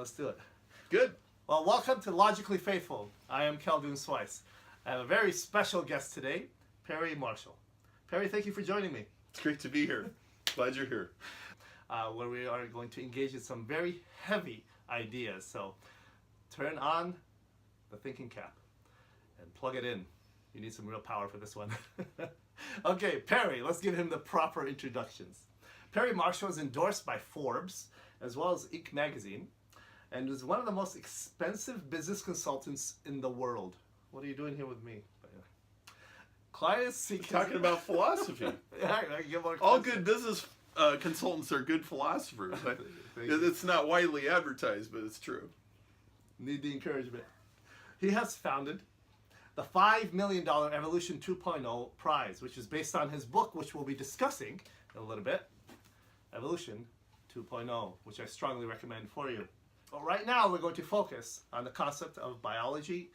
let's do it. Good. Well, welcome to Logically Faithful. I am Khaldun Swice. I have a very special guest today, Perry Marshall. Perry, thank you for joining me. It's great to be here. Glad you're here. Where we are going to engage in some very heavy ideas. So turn on the thinking cap and plug it in. You need some real power for this one. Okay, Perry, let's give him the proper introductions. Perry Marshall is endorsed by Forbes as well as Inc. magazine and is one of the most expensive business consultants in the world. What are you doing here with me? Clients seek Talking about philosophy. Yeah, I get more All good business consultants are good philosophers. It's not widely advertised, but it's true. Need the encouragement. He has founded the $5 million Evolution 2.0 prize, which is based on his book, which we'll be discussing in a little bit, Evolution 2.0, which I strongly recommend for you. But right now, we're going to focus on the concept of biology,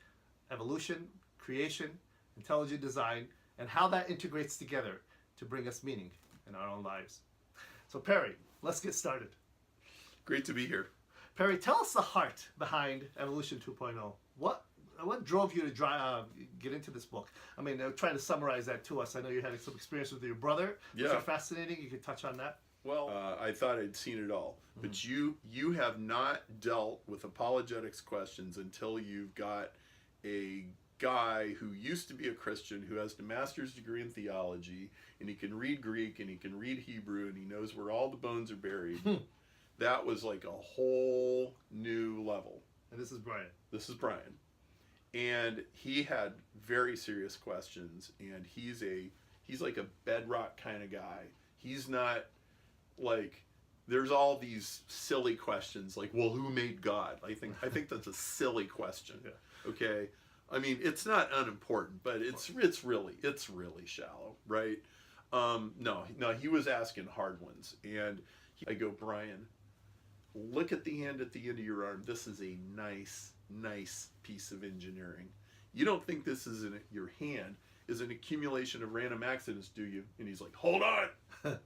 evolution, creation, intelligent design, and how that integrates together to bring us meaning in our own lives. So Perry, let's get started. Great to be here. Perry, tell us the heart behind Evolution 2.0. What drove you to get into this book? I mean, trying to summarize that to us. I know you had some experience with your brother. Yeah. Which are fascinating. You could touch on that. Well, I thought I'd seen it all, but you have not dealt with apologetics questions until you've got a guy who used to be a Christian, who has a master's degree in theology, and he can read Greek, and he can read Hebrew, and he knows where all the bones are buried. That was like a whole new level. And this is Brian. This is Brian. And he had very serious questions, and he's like a bedrock kind of guy. He's not like, there's all these silly questions like, well, who made God? I think that's a silly question. Yeah. Okay? I mean, it's not unimportant, but it's really shallow, right? No, he was asking hard ones. And I go, Brian, look at the hand at the end of your arm. This is a nice piece of engineering. You don't think this is your hand is an accumulation of random accidents, do you? And he's like, hold on.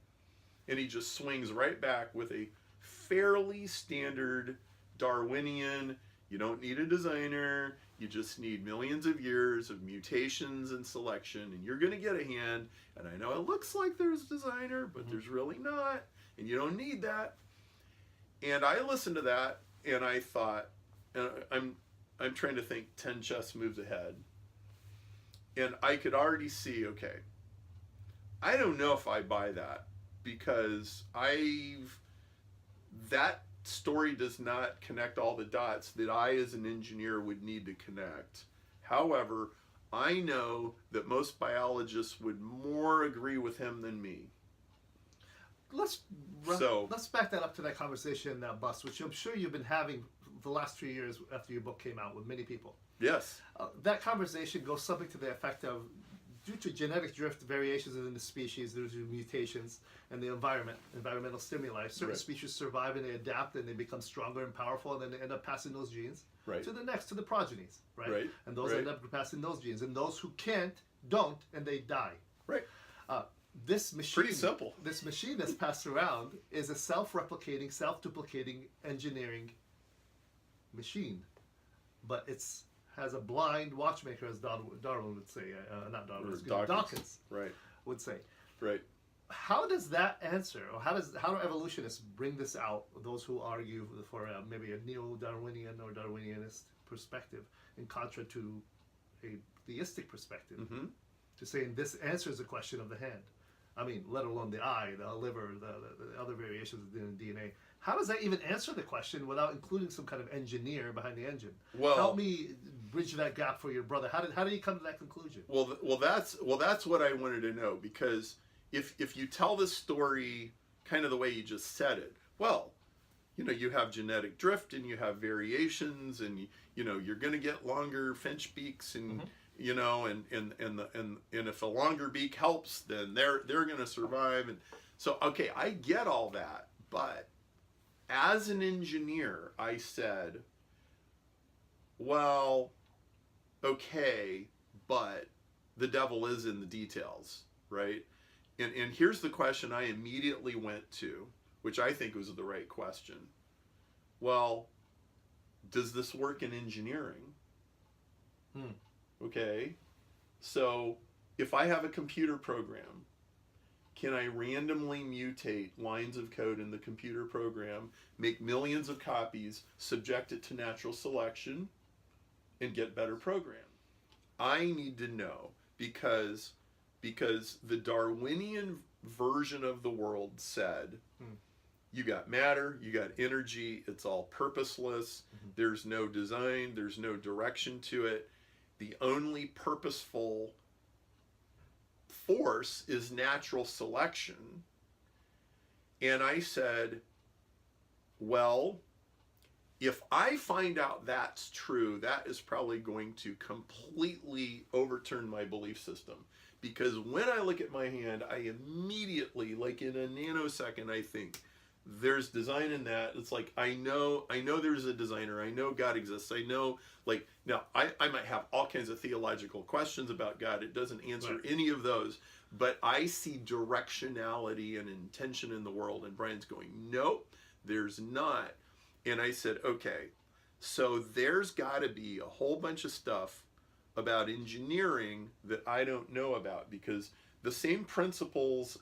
And he just swings right back with a fairly standard Darwinian, you don't need a designer, you just need millions of years of mutations and selection, and you're going to get a hand. And I know it looks like there's a designer, but there's really not, and you don't need that. And I listened to that, and I thought, I'm trying to think 10 chess moves ahead. And I could already see, okay, I don't know if I buy that, because that story does not connect all the dots that I as an engineer would need to connect. However, I know that most biologists would more agree with him than me. Let's back that up to that conversation, Bus, which I'm sure you've been having the last 3 years after your book came out with many people. Yes. That conversation goes something to the effect of, due to genetic drift variations in the species, due to mutations and the environmental stimuli, certain species survive and they adapt and they become stronger and powerful, and then they end up passing those genes to the progenies, right? And those end up passing those genes, and those who can't, don't, and they die. Right. This machine, pretty simple. This machine that's passed around is a self-replicating, self-duplicating engineering machine, but has a blind watchmaker, as Darwin would say, not Darwin, Dawkins would say. Right. How does that answer, or how do evolutionists bring this out, those who argue for maybe a neo-Darwinian or Darwinianist perspective, in contra to a theistic perspective, to saying this answers the question of the hand? I mean, let alone the eye, the liver, the other variations in DNA. How does that even answer the question without including some kind of engineer behind the engine? Well, help me bridge that gap for your brother. How did he come to that conclusion? Well, that's what I wanted to know, because if you tell this story kind of the way you just said it, well, you have genetic drift and you have variations, and you're going to get longer finch beaks, and and if a longer beak helps, then they're going to survive. And so, okay, I get all that, but as an engineer, I said, well, okay, but the devil is in the details, right? And here's the question I immediately went to, which I think was the right question. Well, does this work in engineering? Hmm. Okay, so if I have a computer program, can I randomly mutate lines of code in the computer program, make millions of copies, subject it to natural selection, and get better program? I need to know because the Darwinian version of the world said, you got matter, you got energy, it's all purposeless, there's no design, there's no direction to it. The only purposeful force is natural selection. And I said, well, if I find out that's true, that is probably going to completely overturn my belief system. Because when I look at my hand, I immediately, like in a nanosecond, I think, there's design in that. It's like, I know there's a designer. I know God exists. I know, like, now, I might have all kinds of theological questions about God. It doesn't answer any of those. But I see directionality and intention in the world. And Brian's going, nope, there's not. And I said, okay, so there's got to be a whole bunch of stuff about engineering that I don't know about, because the same principles,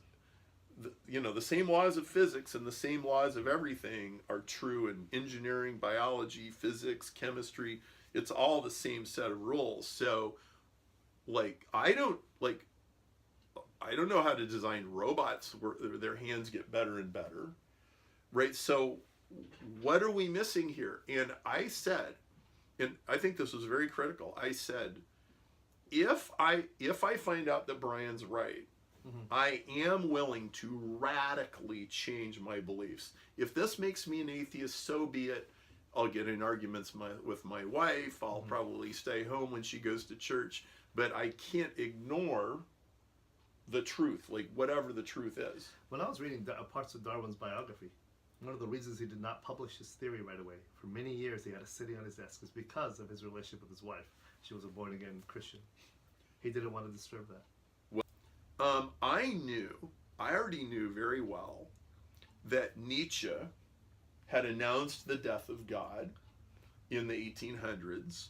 the same laws of physics and the same laws of everything are true in engineering, biology, physics, chemistry. It's all the same set of rules. So, like, I don't know how to design robots where their hands get better and better, right? So what are we missing here? And I said, and I think this was very critical, I said, if I find out that Brian's right, I am willing to radically change my beliefs. If this makes me an atheist, so be it. I'll get in arguments with my wife. I'll probably stay home when she goes to church. But I can't ignore the truth, like whatever the truth is. When I was reading parts of Darwin's biography, one of the reasons he did not publish his theory right away, for many years he had it sitting on his desk, is because of his relationship with his wife. She was a born-again Christian. He didn't want to disturb that. I already knew very well that Nietzsche had announced the death of God in the 1800s.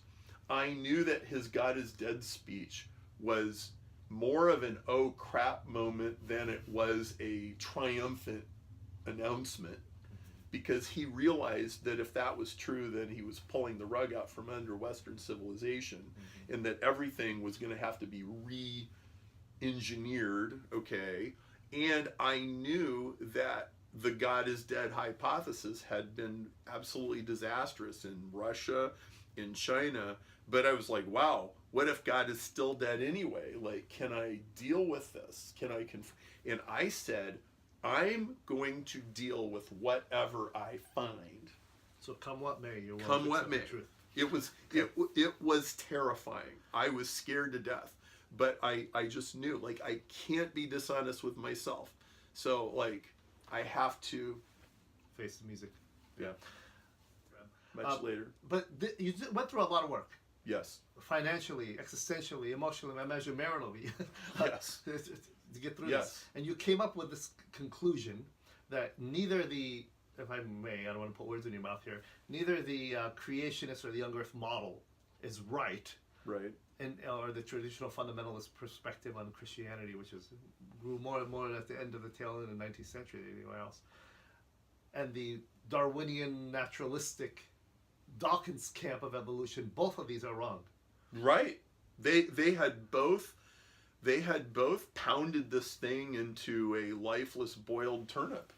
I knew that his God is dead speech was more of an oh crap moment than it was a triumphant announcement, because he realized that if that was true, then he was pulling the rug out from under Western civilization, and that everything was going to have to be re-engineered, okay? And I knew that the God is dead hypothesis had been absolutely disastrous in Russia, in China, but I was like, wow, what if God is still dead anyway? Like, can I deal with this? And I said, I'm going to deal with whatever I find. So come what may, you're willing Come to what accept may. the truth. It was terrifying. I was scared to death. But I just knew, like, I can't be dishonest with myself. So, like, I have to face the music. Yeah. Much later. But you went through a lot of work. Yes. Financially, existentially, emotionally, I imagine maritally. Yes. To get through this. And you came up with this conclusion that neither the, if I may, I don't want to put words in your mouth here, neither the creationist or the young earth model is right. Right. Or the traditional fundamentalist perspective on Christianity, which grew more and more at the end of the tail end of the 19th century than anywhere else. And the Darwinian naturalistic Dawkins camp of evolution, both of these are wrong. Right. They had both pounded this thing into a lifeless boiled turnip.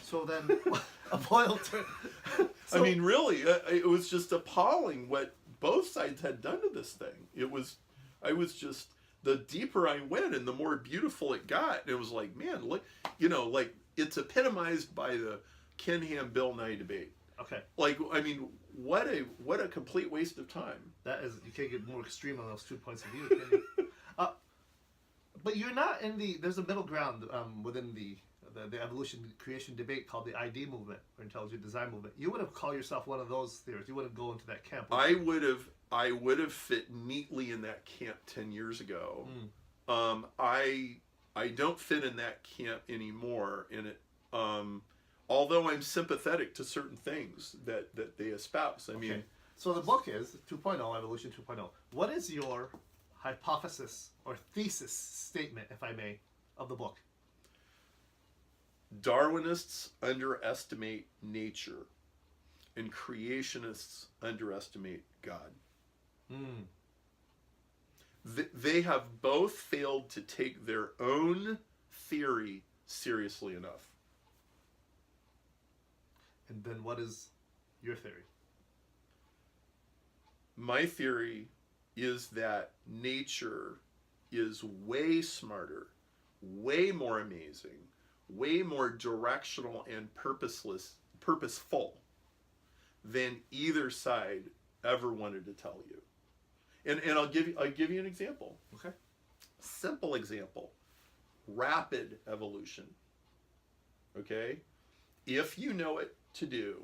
So then, a boiled turnip. I mean, really, it was just appalling what both sides had done to this thing. I was just, the deeper I went and the more beautiful it got. And it was like, man, look, like it's epitomized by the Ken Ham Bill Nye debate. Okay. Like, I mean, what a complete waste of time. That is, you can't get more extreme on those 2 points of view, can you? But you're not there's a middle ground within the evolution creation debate called the ID movement, or intelligent design movement. You wouldn't call yourself one of those theorists. You wouldn't go into that camp. I would have fit neatly in that camp 10 years ago. I don't fit in that camp anymore. And it, although I'm sympathetic to certain things that they espouse. I mean, So the book is 2.0, Evolution 2.0. What is your hypothesis or thesis statement, if I may, of the book? Darwinists underestimate nature, and creationists underestimate God. Mm. They have both failed to take their own theory seriously enough. And then what is your theory? My theory is that nature is way smarter, way more amazing, way more directional and purposeful than either side ever wanted to tell you. And I'll give you an example. Okay. Simple example. Rapid evolution. Okay? If you know it to do,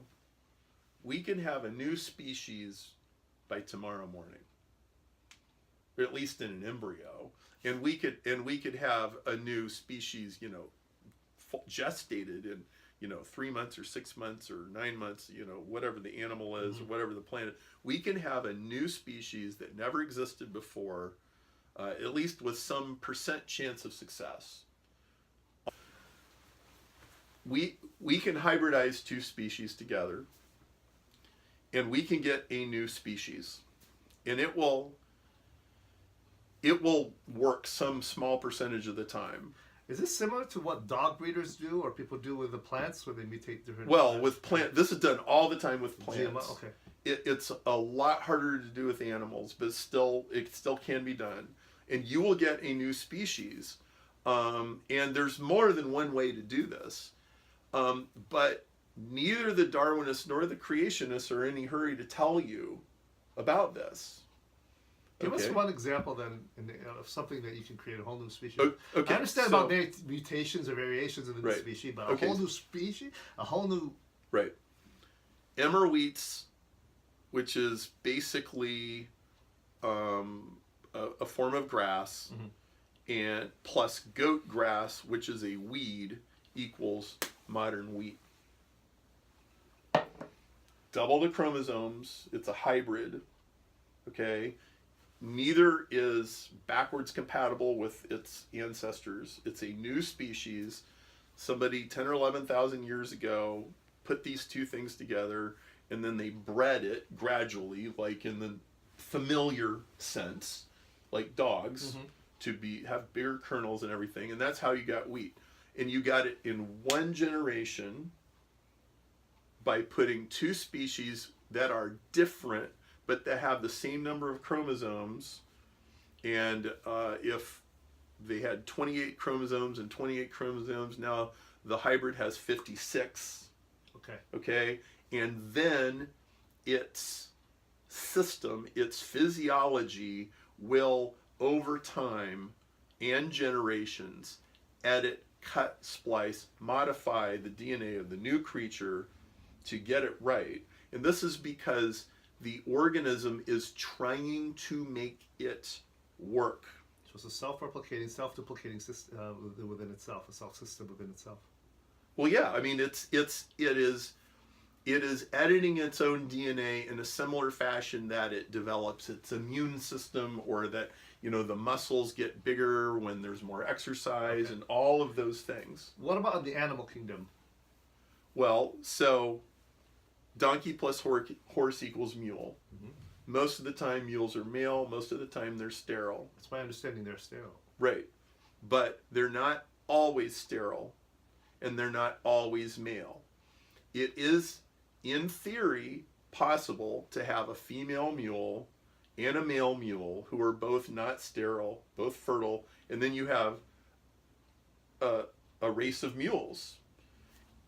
we can have a new species by tomorrow morning. Or at least in an embryo. And we could have a new species, gestated in 3 months or 6 months or 9 months, whatever the animal is, or whatever the planet. We can have a new species that never existed before, at least with some % chance of success. We can hybridize two species together, and we can get a new species, and it will work some small percentage of the time. Is this similar to what dog breeders do, or people do with the plants, where they mutate different? Well, plants? with this is done all the time with plants. GMO, okay. It's a lot harder to do with animals, but it still can be done, and you will get a new species. And there's more than one way to do this, but neither the Darwinists nor the Creationists are in any hurry to tell you about this. Give us Okay. one example then of something that you can create a whole new species. Okay, I understand so- about mutations or variations of the new Right. species, but Okay. a whole new species, a whole new. Right. Emmer wheats, which is basically a form of grass, and plus goat grass, which is a weed, equals modern wheat. Double the chromosomes. It's a hybrid. Okay. Neither is backwards compatible with its ancestors. It's a new species. Somebody 10 or 11,000 years ago put these two things together, and then they bred it gradually, like in the familiar sense, like dogs, to have bigger kernels and everything, and that's how you got wheat. And you got it in one generation by putting two species that are different but that have the same number of chromosomes. And if they had 28 chromosomes and 28 chromosomes, now the hybrid has 56. Okay? And then its system, its physiology will, over time and generations, edit, cut, splice, modify the DNA of the new creature to get it right. And this is because the organism is trying to make it work. So it's a self-replicating, self-duplicating system within itself, a self-system within itself. Well, yeah, I mean, it is editing its own DNA in a similar fashion that it develops its immune system, or that, the muscles get bigger when there's more exercise, and all of those things. What about the animal kingdom? Well, so donkey plus horse equals mule. Most of the time mules are male, most of the time they're sterile. It's my understanding they're sterile. Right. But they're not always sterile, and they're not always male. It is, in theory, possible to have a female mule and a male mule who are both not sterile, both fertile, and then you have a race of mules.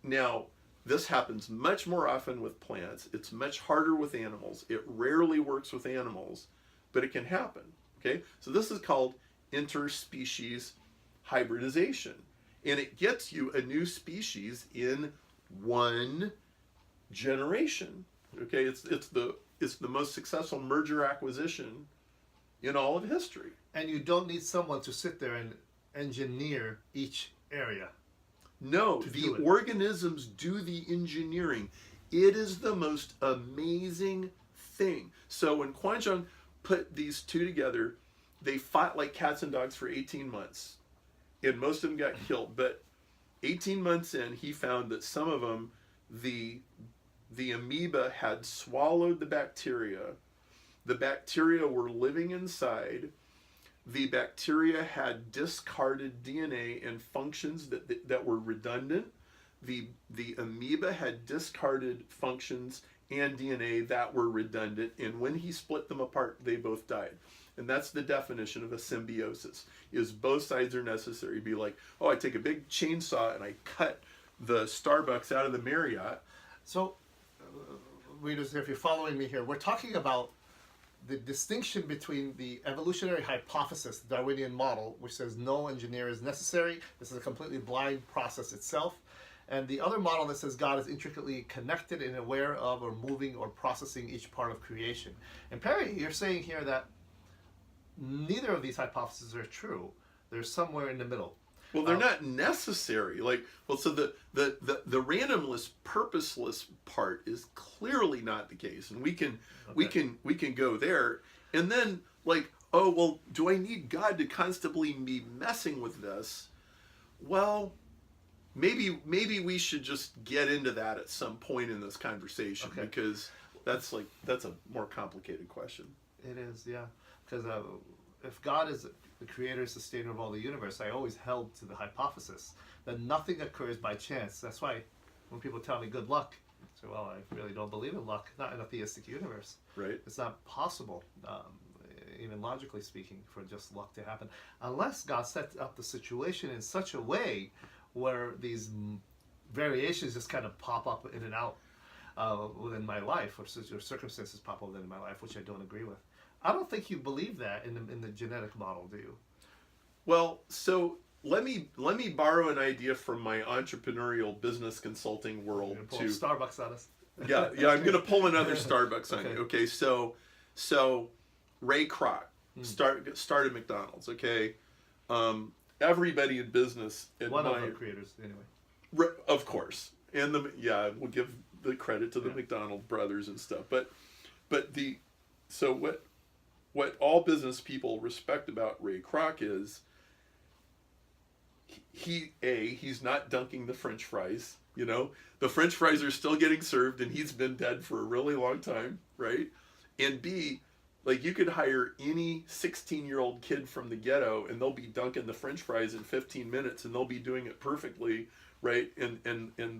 Now, this happens much more often with plants. It's much harder with animals. It rarely works with animals, but it can happen. Okay? So this is called interspecies hybridization. And it gets you a new species in one generation. Okay? It's the most successful merger acquisition in all of history. And you don't need someone to sit there and engineer each area. No, the organisms do the engineering. It is the most amazing thing. So when Quanzhang put these two together, they fought like cats and dogs for 18 months. And most of them got killed. But 18 months in, he found that some of them, the amoeba had swallowed the bacteria. The bacteria were living inside. The bacteria had discarded DNA and functions that were redundant. The amoeba had discarded functions and DNA that were redundant. And when he split them apart, they both died. And that's the definition of a symbiosis, is both sides are necessary. Be like, oh, I take a big chainsaw and I cut the Starbucks out of the Marriott. So, readers, if you're following me here, we're talking about the distinction between the evolutionary hypothesis, the Darwinian model, which says no engineer is necessary. This is a completely blind process itself. And the other model that says God is intricately connected and aware of or moving or processing each part of creation. And Perry, you're saying here that neither of these hypotheses are true. They're somewhere in the middle. Well, they're not necessary. So the randomless, purposeless part is clearly not the case, and we can go there. And then oh well, do I need God to constantly be messing with this? Well, maybe we should just get into that at some point in this conversation, because that's a more complicated question. It is, yeah. Because if God is the creator, sustainer of all the universe, I always held to the hypothesis that nothing occurs by chance. That's why when people tell me good luck, I say, well, I really don't believe in luck. Not in a theistic universe. Right. It's not possible, even logically speaking, for just luck to happen. Unless God sets up the situation in such a way where these variations just kind of pop up in and out within my life, or circumstances pop up within my life, which I don't agree with. I don't think you believe that in the genetic model, do you? Well, so let me borrow an idea from my entrepreneurial business consulting world. Pull Starbucks on us. Yeah, I'm going to pull another Starbucks on you. Okay, so Ray Kroc started McDonald's. Okay, everybody in business, one of the creators, anyway. Of course, and we'll give the credit to the McDonald brothers and stuff. But what all business people respect about Ray Kroc is he's not dunking the French fries. You know, the French fries are still getting served, and he's been dead for a really long time, right? And B, you could hire any 16-year-old kid from the ghetto, and they'll be dunking the French fries in 15 minutes, and they'll be doing it perfectly, right? And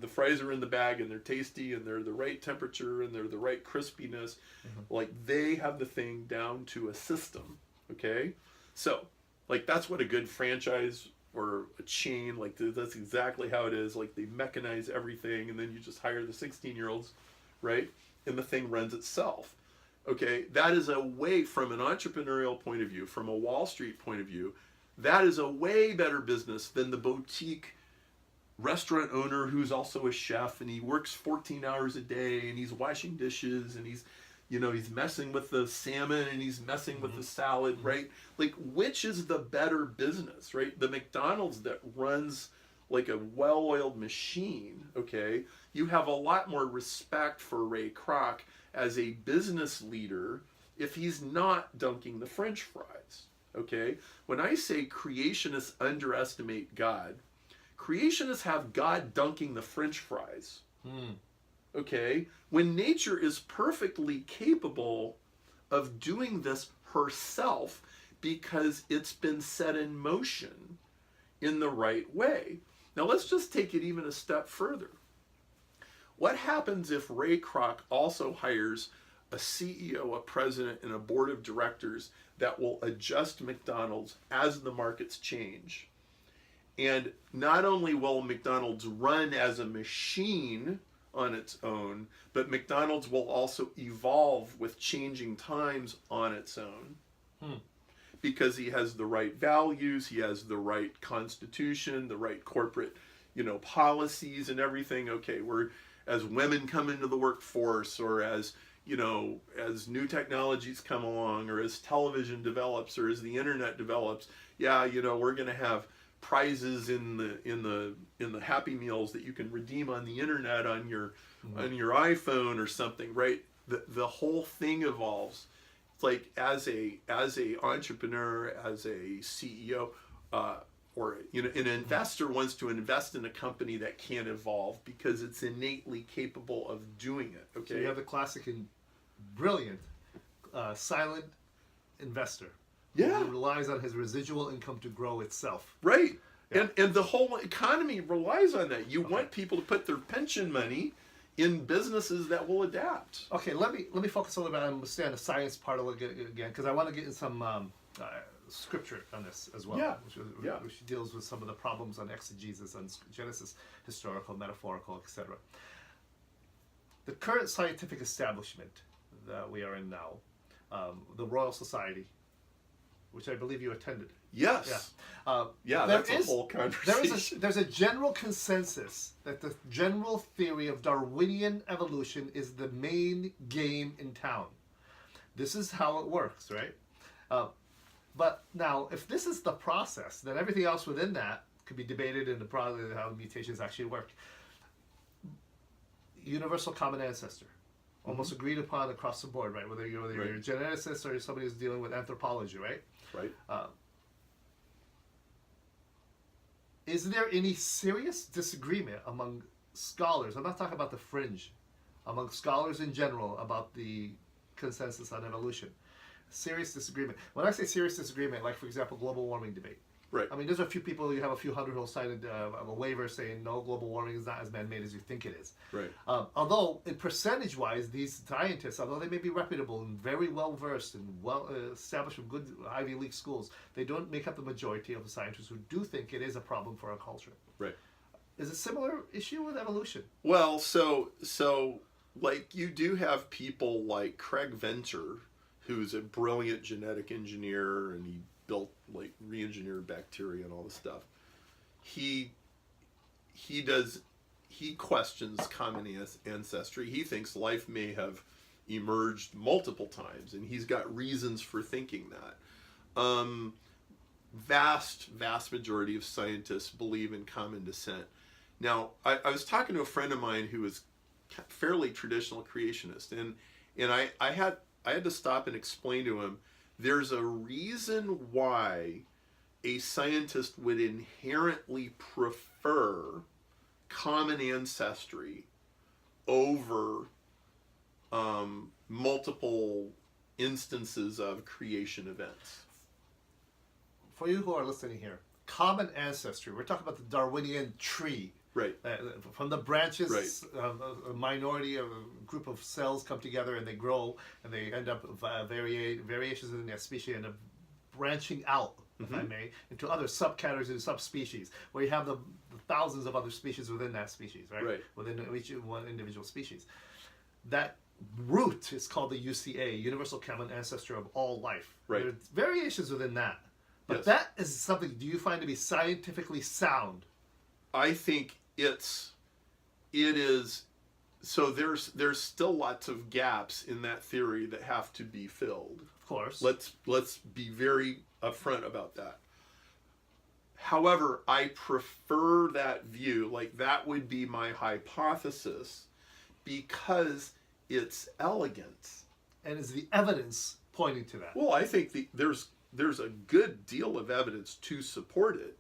the fries are in the bag, and they're tasty, and they're the right temperature, and they're the right crispiness. Mm-hmm. They have the thing down to a system, okay? So, that's what a good franchise or a chain, that's exactly how it is. They mechanize everything, and then you just hire the 16-year-olds, right? And the thing runs itself. Okay, that is a way, from an entrepreneurial point of view, from a Wall Street point of view, that is a way better business than the boutique restaurant owner who's also a chef, and he works 14 hours a day, and he's washing dishes, and he's messing with the salmon, and he's messing with the salad, right? Which is the better business, right? The McDonald's that runs like a well-oiled machine, okay? You have a lot more respect for Ray Kroc as a business leader if he's not dunking the French fries, okay? When I say creationists underestimate God, creationists have God dunking the French fries, okay? When nature is perfectly capable of doing this herself because it's been set in motion in the right way. Now let's just take it even a step further. What happens if Ray Kroc also hires a CEO, a president, and a board of directors that will adjust McDonald's as the markets change? And not only will McDonald's run as a machine on its own, but McDonald's will also evolve with changing times on its own. Because he has the right values, he has the right constitution, the right corporate, policies and everything. Okay, as women come into the workforce, or as new technologies come along, or as television develops, or as the internet develops, we're going to have prizes in the Happy Meals that you can redeem on the internet on your iPhone or something, right? the whole thing evolves. It's like as a entrepreneur, as a CEO, or an investor wants to invest in a company that can evolve because it's innately capable of doing it. Okay. So you have the classic and brilliant silent investor. Yeah. Who relies on his residual income to grow itself. Right. Yeah. And the whole economy relies on that. You want people to put their pension money in businesses that will adapt. Okay, let me focus a little bit on understand the science part of it again, because I want to get in some scripture on this as well, Yeah. which deals with some of the problems on exegesis, on Genesis, historical, metaphorical, etc. The current scientific establishment that we are in now, the Royal Society, which I believe you attended. Yes. Yeah. That's a whole conversation. There's a general consensus that the general theory of Darwinian evolution is the main game in town. This is how it works, right? But now, if this is the process, then everything else within that could be debated in the process of how mutations actually work. Universal common ancestor. Almost agreed upon across the board, right? Whether you're a geneticist or somebody who's dealing with anthropology, right? Right. Is there any serious disagreement among scholars? I'm not talking about the fringe, among scholars in general about the consensus on evolution. Serious disagreement. When I say serious disagreement, like for example, global warming debate. Right. I mean, there's a few people, you have a few hundred who cited a waiver saying no, global warming is not as man-made as you think it is. Right. Although, in percentage-wise, these scientists, although they may be reputable and very well-versed and well-established from good Ivy League schools, they don't make up the majority of the scientists who do think it is a problem for our culture. Right. Is it a similar issue with evolution? Well, so like you do have people like Craig Venter, who's a brilliant genetic engineer, and he built like re-engineered bacteria and all this stuff. He questions common ancestry. He thinks life may have emerged multiple times, and he's got reasons for thinking that. Vast majority of scientists believe in common descent. Now, I was talking to a friend of mine who was fairly traditional creationist, and I had to stop and explain to him there's a reason why a scientist would inherently prefer common ancestry over multiple instances of creation events. For you who are listening here, common ancestry, we're talking about the Darwinian tree. Right. From the branches, Right. A minority of a group of cells come together and they grow and they end up variations in their species end up branching out, if I may, into other subcategories and subspecies, where you have the thousands of other species within that species, right? Right. Within each one individual species. That root is called the UCA, Universal Common Ancestor of All Life. Right. There's variations within that. But Yes. that is something, do you find to be scientifically sound? I think it is. So there's still lots of gaps in that theory that have to be filled. Of course. Let's be very upfront about that. However, I prefer that view. Like that would be my hypothesis because it's elegant. And is the evidence pointing to that? Well, I think there's a good deal of evidence to support it.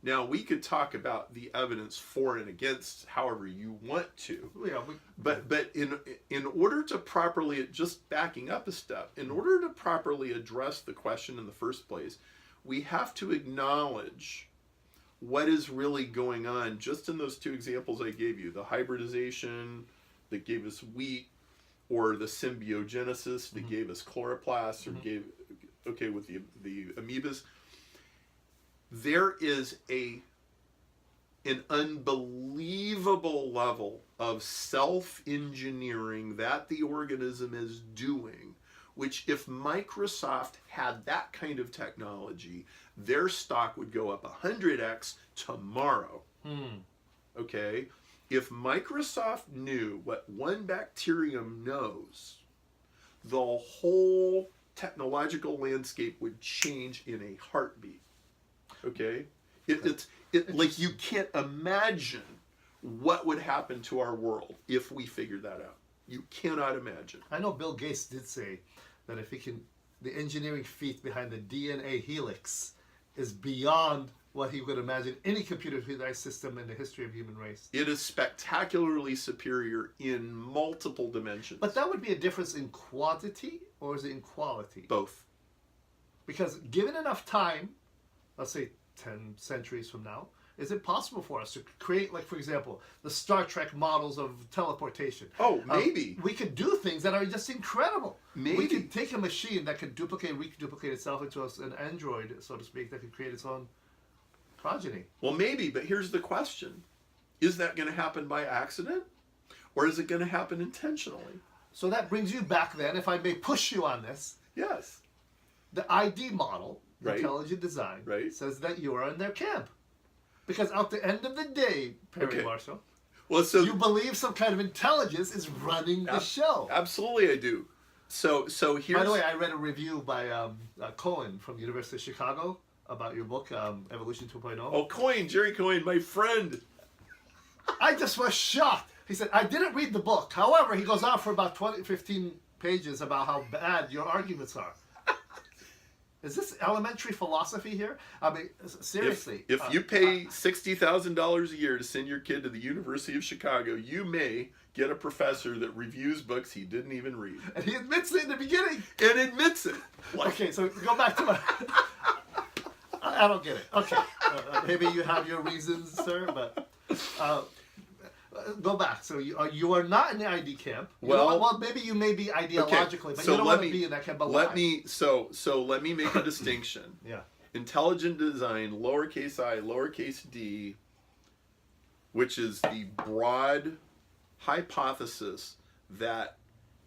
Now, we could talk about the evidence for and against however you want to. Yeah, But in order to properly, just backing up a step, in order to properly address the question in the first place, we have to acknowledge what is really going on just in those two examples I gave you, the hybridization that gave us wheat, or the symbiogenesis that gave us chloroplasts, or with the amoebas. There is an unbelievable level of self-engineering that the organism is doing, which if Microsoft had that kind of technology, their stock would go up 100x tomorrow. Okay? If Microsoft knew what one bacterium knows, the whole technological landscape would change in a heartbeat. Okay? It's like you can't imagine what would happen to our world if we figured that out. You cannot imagine. I know Bill Gates did say that if he can, the engineering feat behind the DNA helix is beyond what he would imagine any computerized system in the history of human race. It is spectacularly superior in multiple dimensions. But that would be a difference in quantity, or is it in quality? Both. Because given enough time, let's say 10 centuries from now, is it possible for us to create, like, for example, the Star Trek models of teleportation? Oh, maybe. We could do things that are just incredible. Maybe. We could take a machine that could reduplicate itself into an android, so to speak, that could create its own progeny. Well, maybe, but here's the question. Is that going to happen by accident? Or is it going to happen intentionally? So that brings you back then, if I may push you on this, Yes. the ID model, Right. intelligent design, Right. says that you are in their camp. Because at the end of the day, Perry Okay. Marshall, Well, so you believe some kind of intelligence is running the show. absolutely I do. So here's... By the way, I read a review by Cohen from the University of Chicago about your book, Evolution 2.0. Oh, Jerry Coyne, my friend. I just was shocked. He said, I didn't read the book. However, he goes on for about 15 pages about how bad your arguments are. Is this elementary philosophy here? I mean, seriously. If you pay $60,000 a year to send your kid to the University of Chicago, you may get a professor that reviews books he didn't even read. And he admits it in the beginning. And admits it. Like, Okay, so go back to my... I don't get it. Okay. Maybe you have your reasons, sir, but... go back. So you are not in the ID camp. Well, maybe you may be ideologically, but so you don't let want to me- be in that camp. But let why? me let me make a distinction. Yeah. Intelligent design, lowercase I, lowercase d, which is the broad hypothesis that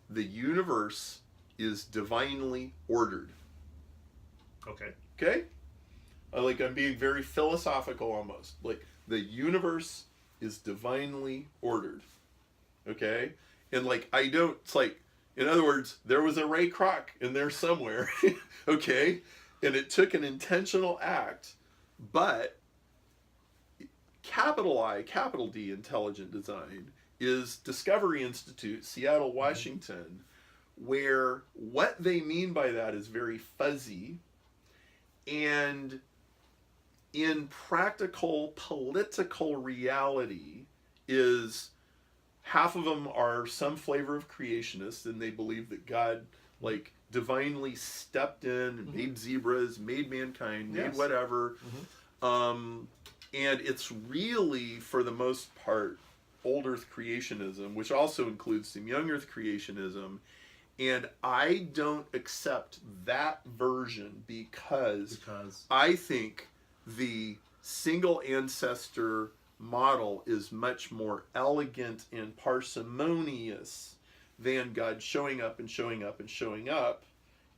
the universe is divinely ordered. Okay. Okay? I'm being very philosophical almost. Like, the universe is divinely ordered. Okay? And it's like, in other words, there was a Ray Kroc in there somewhere. Okay? And it took an intentional act, but capital I, capital D intelligent design is Discovery Institute, Seattle, Washington, where what they mean by that is very fuzzy, and in practical political reality is half of them are some flavor of creationists, and they believe that God divinely stepped in and made zebras, made mankind, made whatever. And it's really, for the most part, old earth creationism, which also includes some young earth creationism. And I don't accept that version because I think the single ancestor model is much more elegant and parsimonious than God showing up and showing up and showing up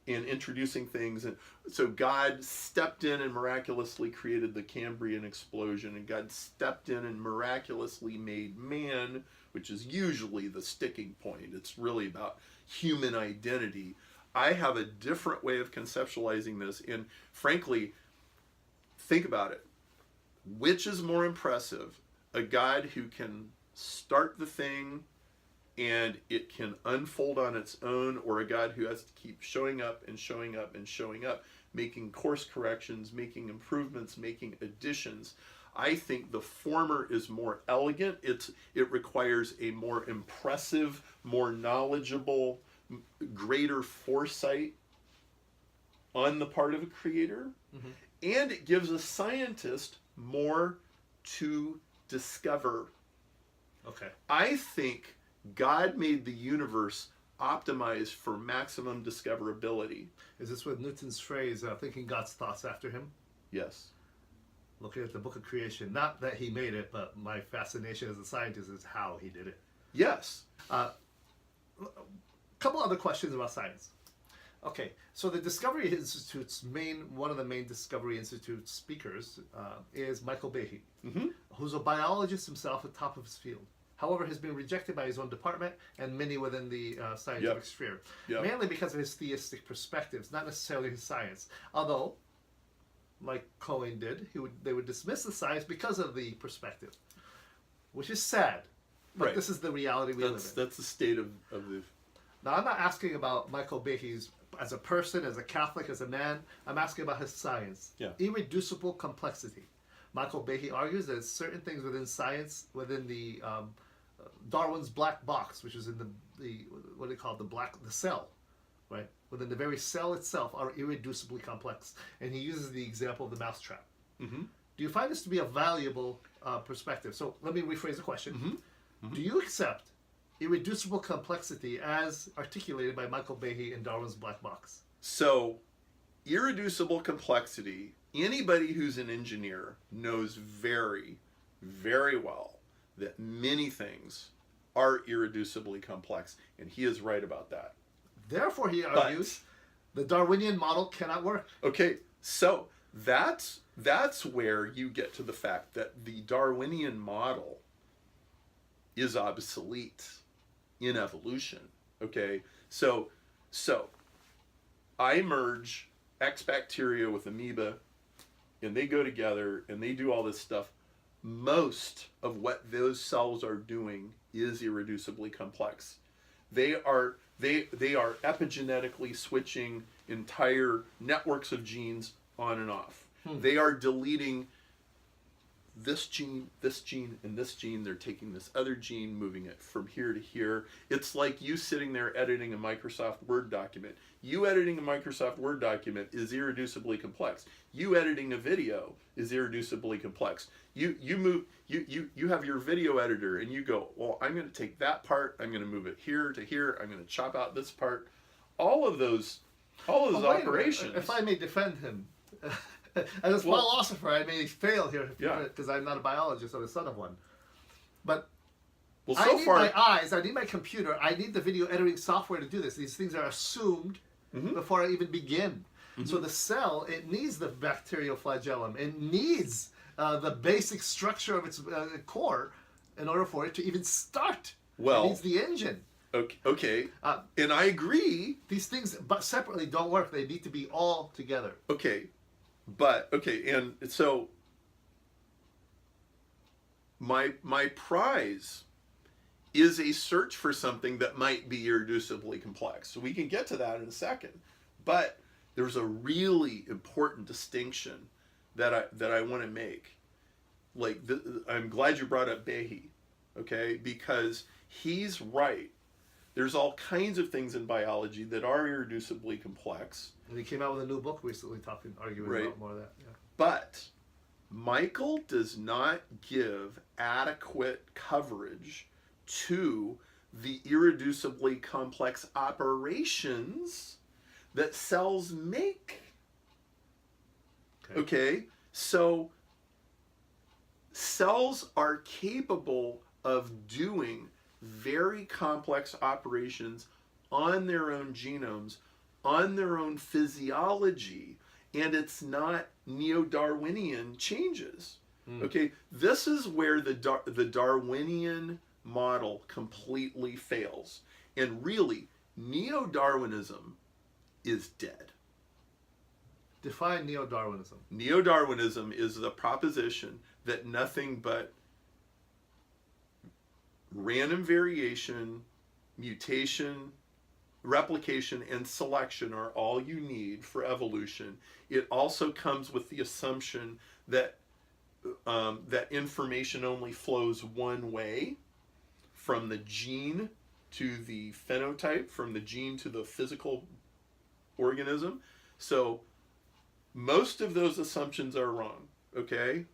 and introducing things. And so God stepped in and miraculously created the Cambrian explosion, and God stepped in and miraculously made man, which is usually the sticking point. It's really about human identity. I have a different way of conceptualizing this, and frankly, think about it. Which is more impressive? A God who can start the thing and it can unfold on its own, or a God who has to keep showing up and showing up and showing up, making course corrections, making improvements, making additions? I think the former is more elegant. It requires a more impressive, more knowledgeable, greater foresight on the part of a creator. And it gives a scientist more to discover. Okay. I think God made the universe optimized for maximum discoverability. Is this with Newton's phrase, thinking God's thoughts after him? Yes. Looking at the book of creation, not that he made it, but my fascination as a scientist is how he did it. Yes. A couple other questions about science. Okay, so the Discovery Institute's one of the main Discovery Institute speakers is Michael Behe, who's a biologist himself at the top of his field. However, has been rejected by his own department and many within the scientific sphere, mainly because of his theistic perspectives, not necessarily his science. Although, like Cohen did, they would dismiss the science because of the perspective, which is sad. But Right. this is the reality we live in. That's the state of the. Now, I'm not asking about Michael Behe's as a person, as a Catholic, as a man. I'm asking about his science. Yeah. Irreducible complexity. Michael Behe argues that certain things within science, within the Darwin's black box, which is in the what do they call it? The cell, right? Within the very cell itself are irreducibly complex. And he uses the example of the mousetrap. Mm-hmm. Do you find this to be a valuable perspective? So let me rephrase the question. Mm-hmm. Mm-hmm. Do you accept irreducible complexity as articulated by Michael Behe in Darwin's black box? So, irreducible complexity, anybody who's an engineer knows very, very well that many things are irreducibly complex, and he is right about that. Therefore, he argues, the Darwinian model cannot work. Okay, so that's where you get to the fact that the Darwinian model is obsolete in evolution. Okay, so I merge X bacteria with amoeba, and they go together and they do all this stuff. Most of what those cells are doing is irreducibly complex. They are epigenetically switching entire networks of genes on and off. They are deleting this gene, and this gene. They're taking this other gene, moving it from here to here. It's like you sitting there editing a Microsoft Word document. You editing a Microsoft Word document is irreducibly complex. You editing a video is irreducibly complex. You have your video editor, and you go, well, I'm going to take that part, I'm going to move it here to here, I'm going to chop out this part. All of those operations. If I may defend him, as a philosopher, I may fail here because I'm not a biologist or the son of one. But I need my eyes, I need my computer, I need the video editing software to do this. These things are assumed before I even begin. So the cell, it needs the bacterial flagellum. It needs the basic structure of its core in order for it to even start. It needs the engine. Okay. And I agree. These things, but separately, don't work. They need to be all together. And so my prize is a search for something that might be irreducibly complex. So we can get to that in a second. But there's a really important distinction that I want to make. I'm glad you brought up Behe, okay? Because he's right. There's all kinds of things in biology that are irreducibly complex. And he came out with a new book recently arguing about more of that. Yeah. But Michael does not give adequate coverage to the irreducibly complex operations that cells make. Okay? So cells are capable of doing very complex operations on their own genomes, on their own physiology, and it's not neo-Darwinian changes. Okay, this is where the Darwinian model completely fails. And really, neo-Darwinism is dead. Define neo-Darwinism. Neo-Darwinism is the proposition that nothing but random variation, mutation, replication, and selection are all you need for evolution. It also comes with the assumption that that information only flows one way, from the gene to the phenotype, from the gene to the physical organism. So most of those assumptions are wrong, okay?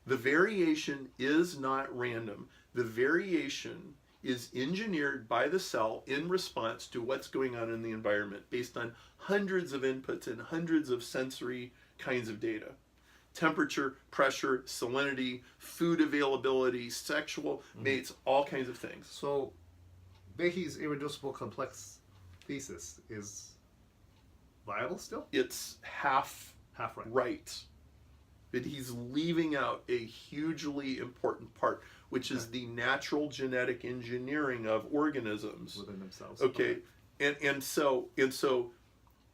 The variation is not random. The variation is engineered by the cell in response to what's going on in the environment based on hundreds of inputs and hundreds of sensory kinds of data. Temperature, pressure, salinity, food availability, sexual mates, all kinds of things. So Behe's irreducible complex thesis is viable still? It's half right. But he's leaving out a hugely important part, which is the natural genetic engineering of organisms within themselves. Okay. And so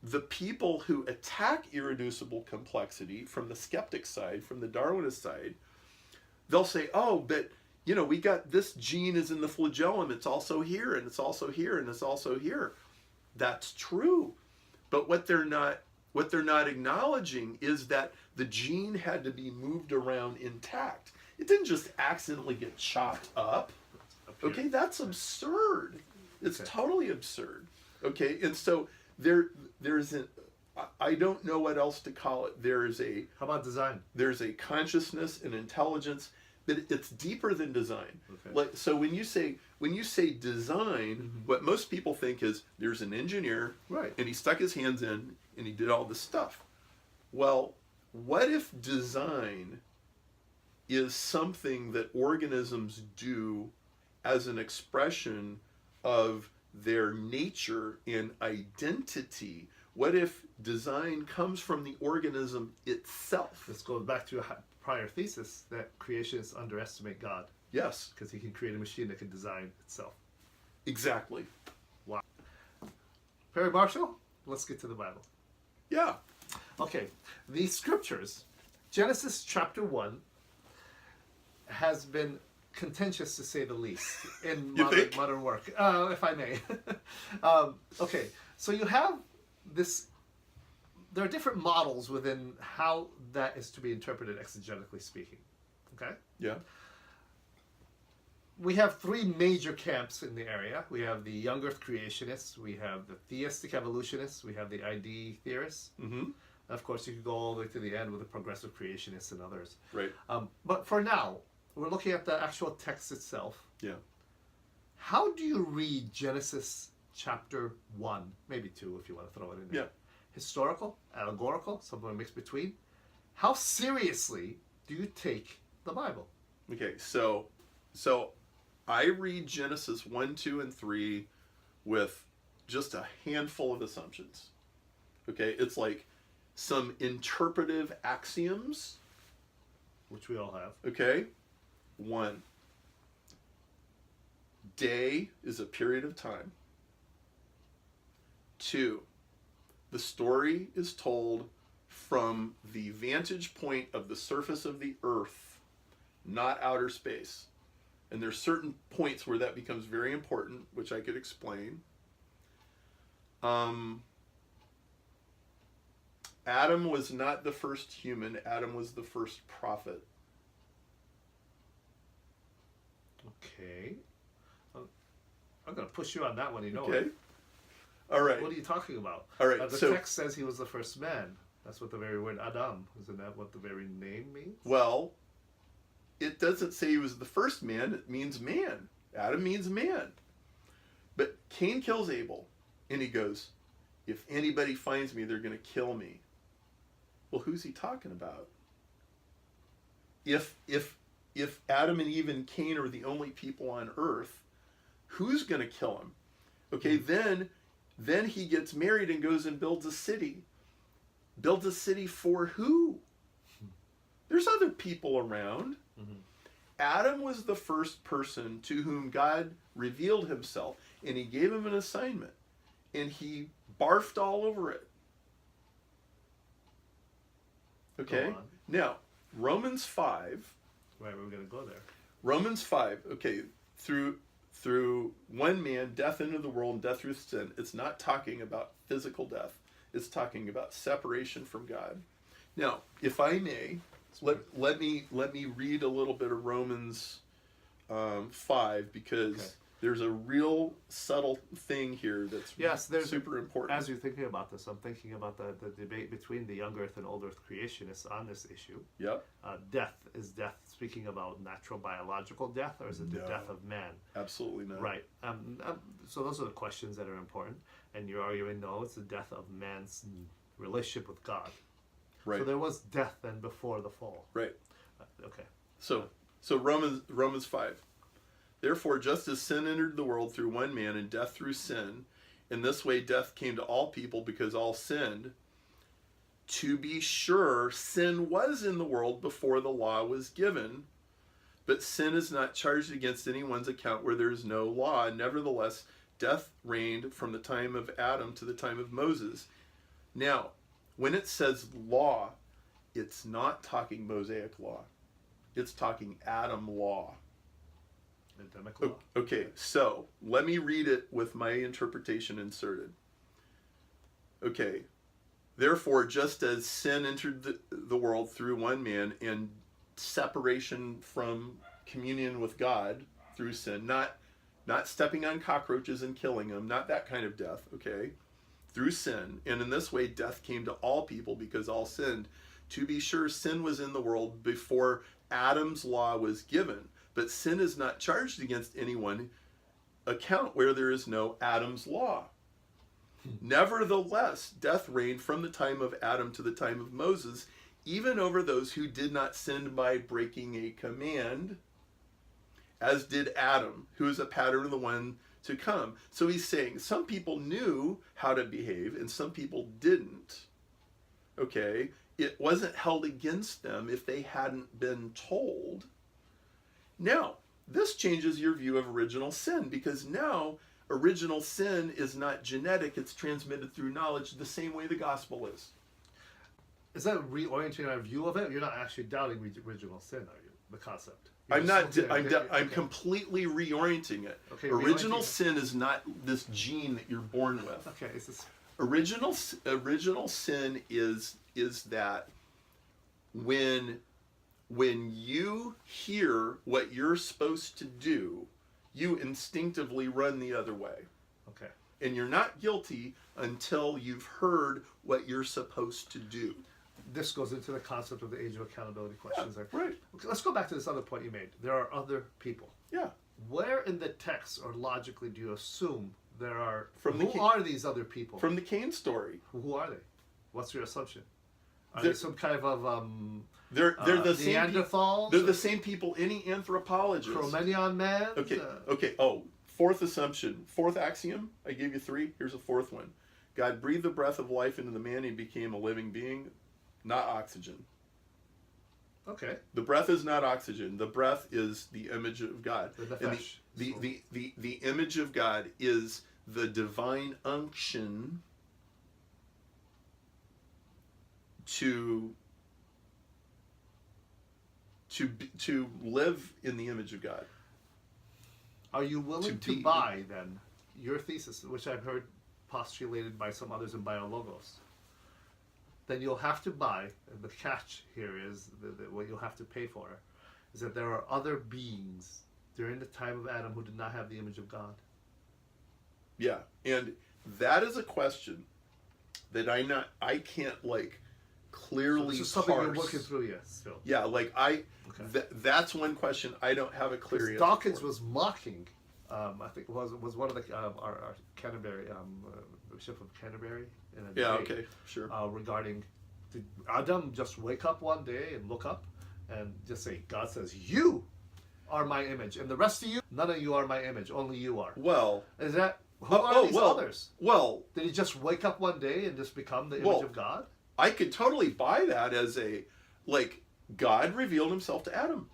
the people who attack irreducible complexity from the skeptic side, from the Darwinist side, they'll say, oh, but we got this gene is in the flagellum. It's also here, and it's also here, and it's also here. That's true. But what they're not acknowledging is that the gene had to be moved around intact. It didn't just accidentally get chopped up. Okay, that's absurd. It's totally absurd. Okay, and so there's an, I don't know what else to call it. How about design? There's a consciousness and intelligence, but it's deeper than design. Okay. Like, so when you say design, what most people think is there's an engineer, Right. and he stuck his hands in and he did all this stuff. Well, what if design is something that organisms do as an expression of their nature and identity? What if design comes from the organism itself? This goes back to a prior thesis that creationists underestimate God Yes, because he can create a machine that can design itself. exactly. Wow. Perry Marshall, let's get to the Bible. Yeah. Okay, the scriptures, Genesis chapter 1, has been contentious to say the least in You think? modern work, if I may. Okay, so you have this, there are different models within how that is to be interpreted exegetically speaking. Okay? Yeah. We have three major camps in the area. We have the young earth creationists, we have the theistic evolutionists, we have the ID theorists. Mm-hmm. Of course, you could go all the way to the end with the progressive creationists and others. Right. But for now, we're looking at the actual text itself. Yeah. How do you read Genesis chapter 1, maybe 2 if you want to throw it in there? Yeah. Historical, allegorical, somewhere mixed between. How seriously do you take the Bible? Okay, so I read Genesis 1, 2, and 3 with just a handful of assumptions. Okay, it's like some interpretive axioms. Which we all have. Okay, 1. Day is a period of time. 2. The story is told from the vantage point of the surface of the earth, not outer space. And there's certain points where that becomes very important, which I could explain. Adam was not the first human. Adam was the first prophet. Okay. I'm going to push you on that one, you know Okay. it. All right. What are you talking about? All right. The So, text says he was the first man. That's what the very word Adam, isn't that what the very name means? well, it doesn't say he was the first man. It means man. Adam means man. But Cain kills Abel, and he goes, if anybody finds me, they're going to kill me. Well, who's he talking about? If Adam and Eve and Cain are the only people on earth, who's going to kill him? Okay, then he gets married and goes and builds a city. Builds a city for who? There's other people around. Mm-hmm. Adam was the first person to whom God revealed himself, and he gave him an assignment, and he barfed all over it. Okay? Go on. Now, Romans 5. Right, we're going to go there. Romans 5, okay, through one man, death entered the world, and death through sin. It's not talking about physical death. It's talking about separation from God. Now, if I may, let me read a little bit of Romans 5, because there's a real subtle thing here that's super important. As you're thinking about this, I'm thinking about the debate between the young earth and old earth creationists on this issue. Yep. Is death speaking about natural biological death, or is it the death of man? Absolutely not. Right. So those are the questions that are important. And you're arguing, no, it's the death of man's relationship with God. Right. So there was death then before the fall. Right. Okay. So Romans 5. Therefore, just as sin entered the world through one man, and death through sin, in this way death came to all people because all sinned. To be sure, sin was in the world before the law was given, but sin is not charged against anyone's account where there is no law. Nevertheless, death reigned from the time of Adam to the time of Moses. Now, when it says law, it's not talking Mosaic law. It's talking Adam law. Adamic law. Okay, so let me read it with my interpretation inserted. Okay, therefore, just as sin entered the world through one man, and separation from communion with God through sin, not stepping on cockroaches and killing them, not that kind of death, okay, through sin, and in this way death came to all people because all sinned. To be sure, sin was in the world before Adam's law was given, but sin is not charged against anyone account where there is no Adam's law. Nevertheless, death reigned from the time of Adam to the time of Moses, even over those who did not sin by breaking a command, as did Adam, who is a pattern of the one to come. So he's saying some people knew how to behave and some people didn't. Okay? It wasn't held against them if they hadn't been told. Now, this changes your view of original sin, because now original sin is not genetic, it's transmitted through knowledge the same way the gospel is. Is that reorienting our view of it? You're not actually doubting original sin, are you? The concept. I'm completely reorienting it. Okay, original sin is not this gene that you're born with. Okay, is this... Original sin is that when you hear what you're supposed to do, you instinctively run the other way. Okay. And you're not guilty until you've heard what you're supposed to do. This goes into the concept of the age of accountability questions. Yeah, right. Okay, let's go back to this other point you made. There are other people. Yeah. Where in the text or logically do you assume there are... Who are these other people? From the Cain story. Who are they? What's your assumption? Are they some kind of they're the same Neanderthals? They're the same people any anthropologist. Cro-Magnon man? Okay. Oh, fourth assumption. Fourth axiom. I gave you three. Here's a fourth one. God breathed the breath of life into the man. He became a living being, not oxygen. Okay. The breath is not oxygen. The breath is the image of God. And the image of God is the divine unction to live in the image of God. Are you willing to buy then your thesis, which I've heard postulated by some others in Biologos? Then you'll have to buy, and the catch here is what you'll have to pay for, is that there are other beings during the time of Adam who did not have the image of God. Yeah, and that is a question that I can't like clearly this is something parse. you're working through, yes, still. Yeah, like that's one question I don't have a clear answer Dawkins for. was mocking, I think was one of the our Canterbury Bishop of Canterbury. In a debate, okay, sure. Regarding, did Adam just wake up one day and look up and just say, God says, you are my image, and the rest of you, none of you are my image, only you are. Well, is that who are these others? Well, did he just wake up one day and just become the image of God? I could totally buy that as God revealed himself to Adam.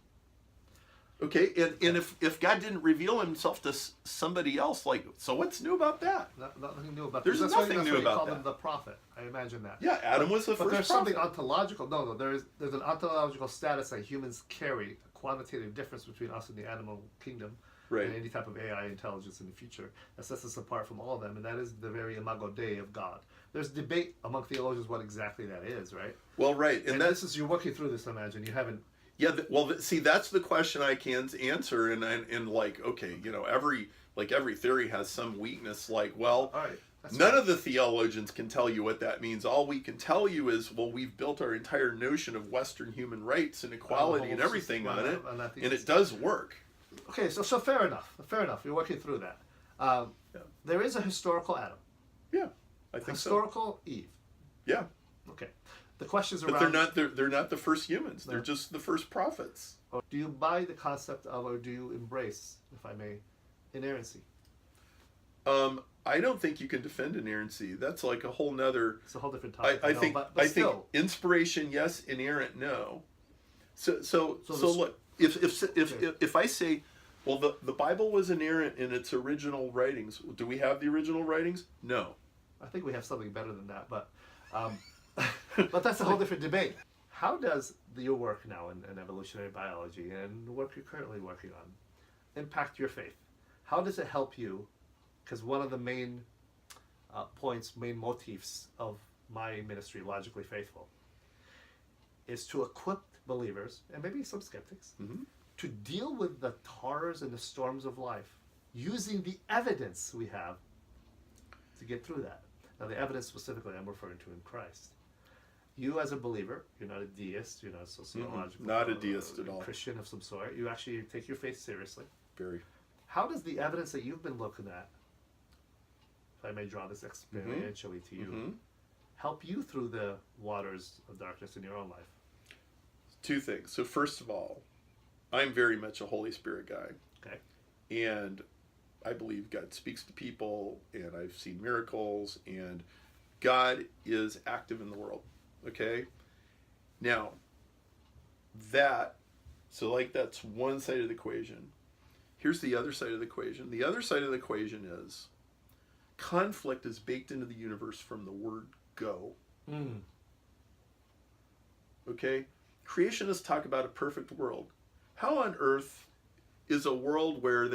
Okay, and if God didn't reveal himself to somebody else, so what's new about that? Nothing new about that. There's nothing new about that. Him the prophet. I imagine that. Yeah, Adam was the first prophet. But there's something ontological. No, there's an ontological status that humans carry, a quantitative difference between us and the animal kingdom, right, and any type of AI intelligence in the future that sets us apart from all of them, and that is the very imago Dei of God. There's debate among theologians what exactly that is, right? Well, right, and this is, you're working through this. I imagine you haven't. Yeah, see, that's the question I can't answer, and okay, every theory has some weakness. All right, none of the theologians can tell you what that means. All we can tell you is, we've built our entire notion of Western human rights and equality and everything on it, and it does work. Okay, so fair enough. Fair enough. You're working through that. There is a historical Adam. Yeah, I think historical Eve. Yeah. Okay. The questions around... But they're not the first humans. No. They're just the first prophets. Do you buy the concept of, or do you embrace, if I may, inerrancy? I don't think you can defend inerrancy. That's like a whole nother... It's a whole different topic. I think inspiration, yes. Inerrant, no. So look, if I say, the Bible was inerrant in its original writings, do we have the original writings? No. I think we have something better than that, but... but that's a whole different debate. How does your work now in evolutionary biology and the work you're currently working impact your faith? How does it help you? Because one of the main main motifs of my ministry, Logically Faithful, is to equip believers, and maybe some skeptics, to deal with the horrors and the storms of life using the evidence we have to get through that. Now, the evidence specifically I'm referring to in Christ. You as a believer, you're not a deist, you're not a sociological, not a deist at all. Christian of some sort. You actually take your faith seriously. Very. How does the evidence that you've been looking at, if I may draw this experientially to you, help you through the waters of darkness in your own life? Two things. So first of all, I'm very much a Holy Spirit guy. Okay. And I believe God speaks to people, and I've seen miracles, and God is active in the world. Okay? Now, that's one side of the equation. Here's the other side of the equation. The other side of the equation is conflict is baked into the universe from the word go. Okay? Creationists talk about a perfect world. How on earth is a world where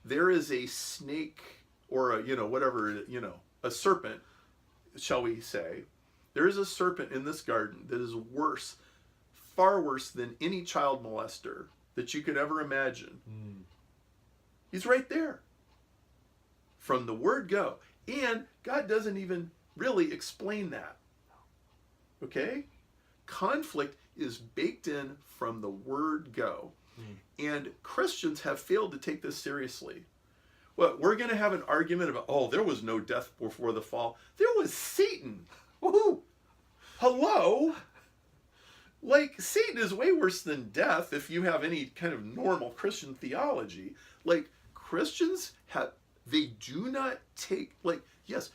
there is a snake or a serpent, shall we say? There is a serpent in this garden that is worse, far worse than any child molester that you could ever imagine. He's right there. From the word go. And God doesn't even really explain that. Okay? Conflict is baked in from the word go. And Christians have failed to take this seriously. Well, we're going to have an argument about, there was no death before the fall. There was Satan. Woohoo! Hello? Like, Satan is way worse than death if you have any kind of normal Christian theology. Like, Christians they do not take, yes,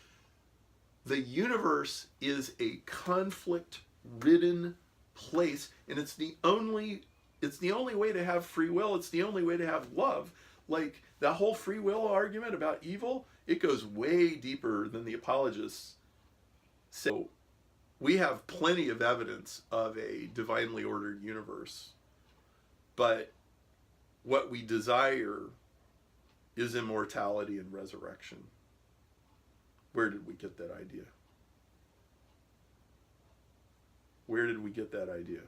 the universe is a conflict-ridden place, and it's the only way to have free will. It's the only way to have love. Like, that whole free will argument about evil, it goes way deeper than the apologists. So we have plenty of evidence of a divinely ordered universe. But what we desire is immortality and resurrection. Where did we get that idea? Where did we get that idea?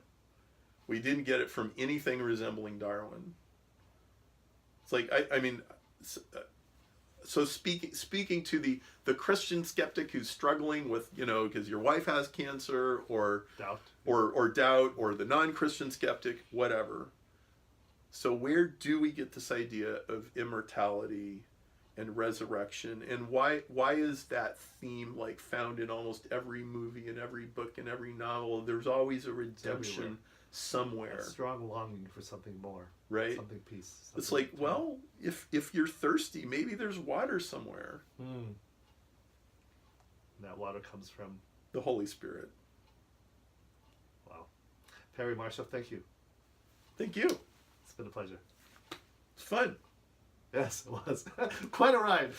We didn't get it from anything resembling Darwin. It's like, so speaking to the Christian skeptic who's struggling with, because your wife has cancer or doubt, or the non-Christian skeptic, whatever. So where do we get this idea of immortality and resurrection, and why is that theme found in almost every movie and every book and every novel? There's always a redemption somewhere. A strong longing for something more, right? Something peace. Something it's like, well, if you're thirsty, maybe there's water somewhere. And that water comes from the Holy Spirit. Wow. Perry Marshall, thank you. Thank you. It's been a pleasure. It's fun. Yes, it was. Quite a ride.